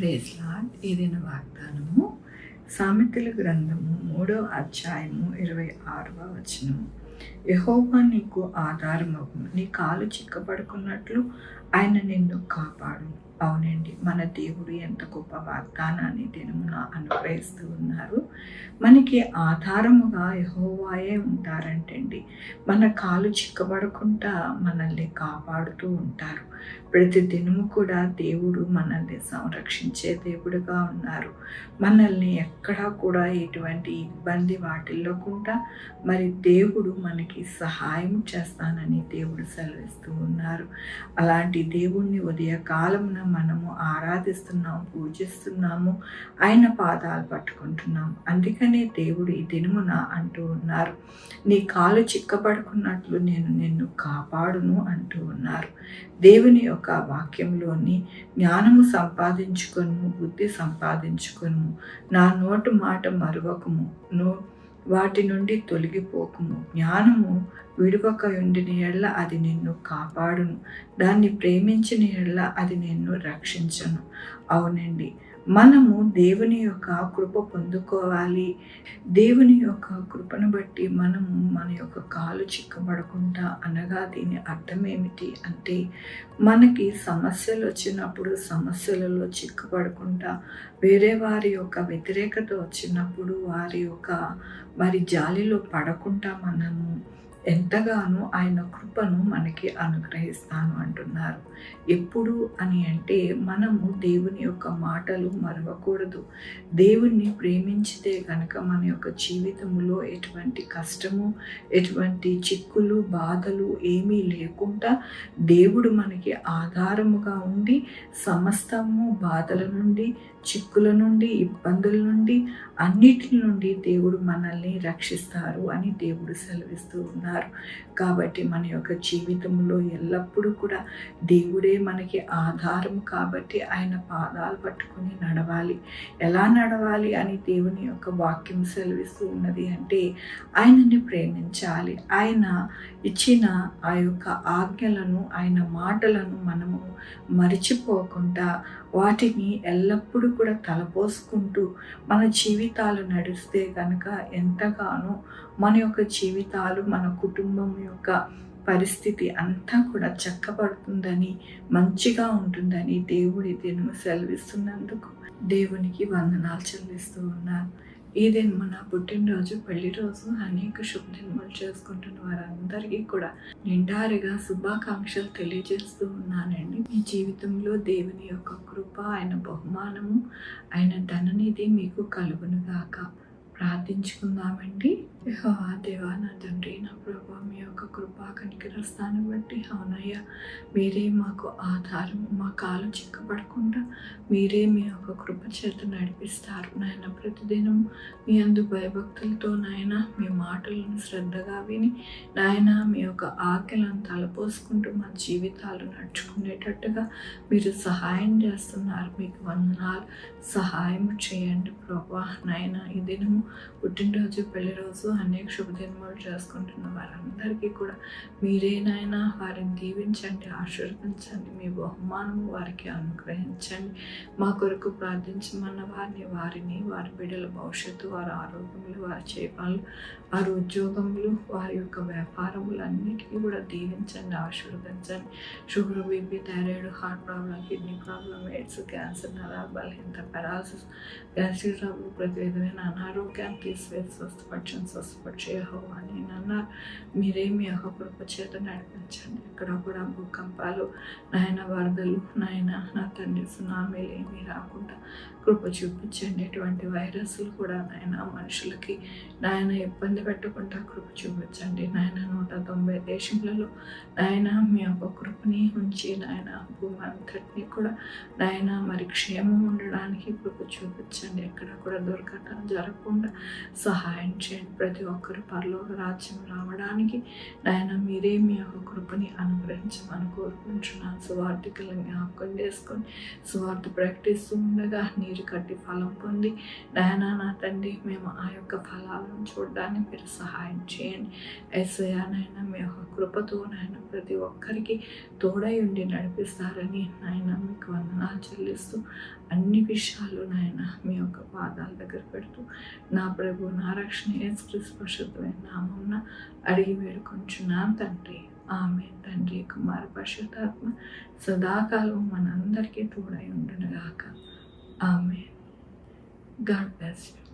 Praise lord. ఏదైన వాగ్దానము సామెతల గ్రంథము 3వ అధ్యాయము 26వ వచనము. యెహోవా నీకు ఆధారమగును, నీ కాలు చిక్కబడుకున్నట్లు ఆయన నిన్ను కాపాడు. అవునండి, మన దేవుడు ఎంత గొప్ప వాగ్దానాన్ని దినమున అనుగ్రహిస్తూ ఉన్నారు. మనకి ఆధారముగా యెహోవాయే ఉంటారంటండి. మన కాలు చిక్కబడకుండా మనల్ని కాపాడుతూ ఉంటారు. ప్రతి దినము కూడా దేవుడు మనల్ని సంరక్షించే దేవుడుగా ఉన్నారు. మనల్ని ఎక్కడా కూడా ఎటువంటి ఇబ్బంది వాటిల్లకుండా మరి దేవుడు మనకి సహాయం చేస్తానని దేవుడు సెలవిస్తూ ఉన్నారు. అలాంటి దేవుణ్ణి ఉదయకాలమున మనము ఆరాధిస్తున్నాము, పూజిస్తున్నాము, ఆయన పాదాలు పట్టుకుంటున్నాము. అందుకనే దేవుడు ఈ దినమున అంటూ ఉన్నారు, నీ కాలు చిక్కబడుకున్నట్లు నేను నిన్ను కాపాడును అంటూ ఉన్నారు. దేవుని యొక్క వాక్యంలోని జ్ఞానము సంపాదించుకొను, బుద్ధి సంపాదించుకొను, నా నోటు మాట మరువకము, వాటి నుండి తొలగిపోకుము. జ్ఞానము విడువక ఉండిన ఎడల అది నిన్ను కాపాడును, దాన్ని ప్రేమించిన ఎడల అది నిన్ను రక్షించను. అవునండి, మనము దేవుని యొక్క కృప పొందుకోవాలి. దేవుని యొక్క కృపను బట్టి మనము మన యొక్క కాలు చిక్కబడకుండా, అనగా దీని అర్థం ఏమిటి అంటే, మనకి సమస్యలు వచ్చినప్పుడు సమస్యలలో చిక్కబడకుండా, వేరే వారి యొక్క వ్యతిరేకత వచ్చినప్పుడు వారి యొక్క మరి జాలిలో పడకుండా మనము ఎంతగానో ఆయన కృపను మనకి అనుగ్రహిస్తాను అంటున్నారు. ఎప్పుడు అని అంటే, మనము దేవుని యొక్క మాటలు మరవకూడదు. దేవుణ్ణి ప్రేమించితే కనుక మన యొక్క జీవితంలో ఎటువంటి కష్టము, ఎటువంటి చిక్కులు, బాధలు ఏమీ లేకుండా దేవుడు మనకి ఆధారముగా ఉండి సమస్తము బాధల నుండి, చిక్కుల నుండి, ఇబ్బందుల నుండి, అన్నిటి నుండి దేవుడు మనల్ని రక్షిస్తారు అని దేవుడు సెలవిస్తూ ఉన్నారు. కాబట్టి మన యొక్క జీవితంలో ఎల్లప్పుడూ కూడా దేవుడే మనకి ఆధారం. కాబట్టి ఆయన పాదాలు పట్టుకొని నడవాలి. ఎలా నడవాలి అని దేవుని యొక్క వాక్యం సెలవిస్తూ ఉన్నది అంటే, ఆయనని ప్రేమించాలి. ఆయన ఇచ్చిన ఆ యొక్క ఆజ్ఞలను, ఆయన మాటలను మనము మరిచిపోకుండా వాటిని ఎల్లప్పుడూ కూడా తలపోసుకుంటూ మన జీవితాలు నడిస్తే కనుక ఎంతగానో మన యొక్క జీవితాలు, మన కుటుంబం యొక్క పరిస్థితి అంతా కూడా చక్కబడుతుందని, మంచిగా ఉంటుందని దేవుడి దినము సెలవిస్తున్నందుకు దేవునికి వందనాలు చెల్లిస్తూ ఉన్నాను. ఇదే మన పుట్టినరోజు, పెళ్లి రోజు, అనేక శుభదినములు చేసుకుంటున్న వారందరికీ కూడా నిండారుగా శుభాకాంక్షలు తెలియజేస్తూ ఉన్నానండి. మీ జీవితంలో దేవుని యొక్క కృప, ఆయన బహుమానము, ఆయన ధననిధి మీకు కలుగునుగాక. ప్రార్థించుకుందామండి. దేవా, నా తండ్రి, నా ప్రభా, మీ యొక్క కృపా కనికరస్తాన్ని బట్టి అవునయ్యా, మీరే మాకు ఆధారం. మా కాలు చిక్కబడకుండా మీరే మీ యొక్క కృప చేత నడిపిస్తారు నాయన. ప్రతిదినం మీ అందు భయభక్తులతో నాయన మీ మాటలను శ్రద్ధగా విని నాయన మీ యొక్క ఆజ్ఞలను తలపోసుకుంటూ మా జీవితాలు నడుచుకునేటట్టుగా మీరు సహాయం చేస్తున్నారు. మీకు వందనాలు. సహాయం చేయండి ప్రభా నాయన. ఈ దినము పుట్టినరోజు, పెళ్లి రోజు, అనేక శుభదినములు చేసుకుంటున్న వారందరికీ కూడా మీరే నాయన వారిని దీవించండి, ఆశీర్వదించండి. మీ బహుమానము వారికి అనుగ్రహించండి. మా కొరకు ప్రార్థించమన్న వారిని, వారి బిడ్డల భవిష్యత్తు, వారి ఆరోగ్యములు, వారి చేపలు, వారి ఉద్యోగములు, వారి యొక్క వ్యాపారములు అన్నిటికీ కూడా దీవించండి, ఆశీర్వదించండి. Sugar, BP, thyroid, heart problem, kidney problem, AIDS, cancer, నరాల బలహీనత, పెరాలసిస్, గ్యాస్ట్రిక్ ట్రబుల్, ప్రతి విధమైన అనారోగ్యాన్ని తీసివేసి స్వస్థపరిచే యెహోవా నేనన్నా. మీరే మీ యొక్క కృప చేత నడిపించండి. ఎక్కడ కూడా భూకంపాలు నాయన, వరదలు నాయన, నా తండ్రి సునామీలు ఏమీ రాకుండా కృప చూపించండి. ఎటువంటి వైరస్లు కూడా నాయన మనుషులకి నాయన ఇబ్బంది పెట్టకుండా కృప చూపించండి నాయన. 190 దేశములలో నాయన మీ యొక్క కృపని ఉంచి నాయన భూమి అంతటినీ కూడా నాయన మరి క్షేమం ఉండడానికి కృప చూపించండి. ఎక్కడ కూడా దుర్ఘటన జరగకుండా సహాయం చేయండి. ప్రతి ఒక్కరు పరలోక రాజ్యం రావడానికి నాయన మీరే మీ యొక్క కృపని అనుగ్రహించమని కోరుకుంటున్నాను. సువార్థికులను జ్ఞాపకం చేసుకొని సువార్త ప్రకటిస్తూ ఉండగా నీరు కట్టి ఫలం పొంది నాయన, నా తండ్రి, మేము ఆ యొక్క ఫలాలను చూడడానికి మీరు సహాయం చేయండి. యేసయ్యా నాయన, మీ యొక్క కృపతో నాయన ప్రతి ఒక్కరికి తోడై ఉండి నడిపిస్తారని నాయన మీకు మీకు వందనాలు చెల్లిస్తూ అన్ని విషయాలు నాయన మీ యొక్క పాదాల దగ్గర పెడుతూ నా ప్రభు నా రక్షణ యేసుక్రీస్తు పరిశుద్ధమైన నామమున అడిగి వేడుకొంచున్నాను తండ్రి. ఆమె తండ్రి కుమార పరిశుద్ధాత్మ సదాకాలం మనందరికీ తోడై ఉండునుగాక. ఆమె. God bless you.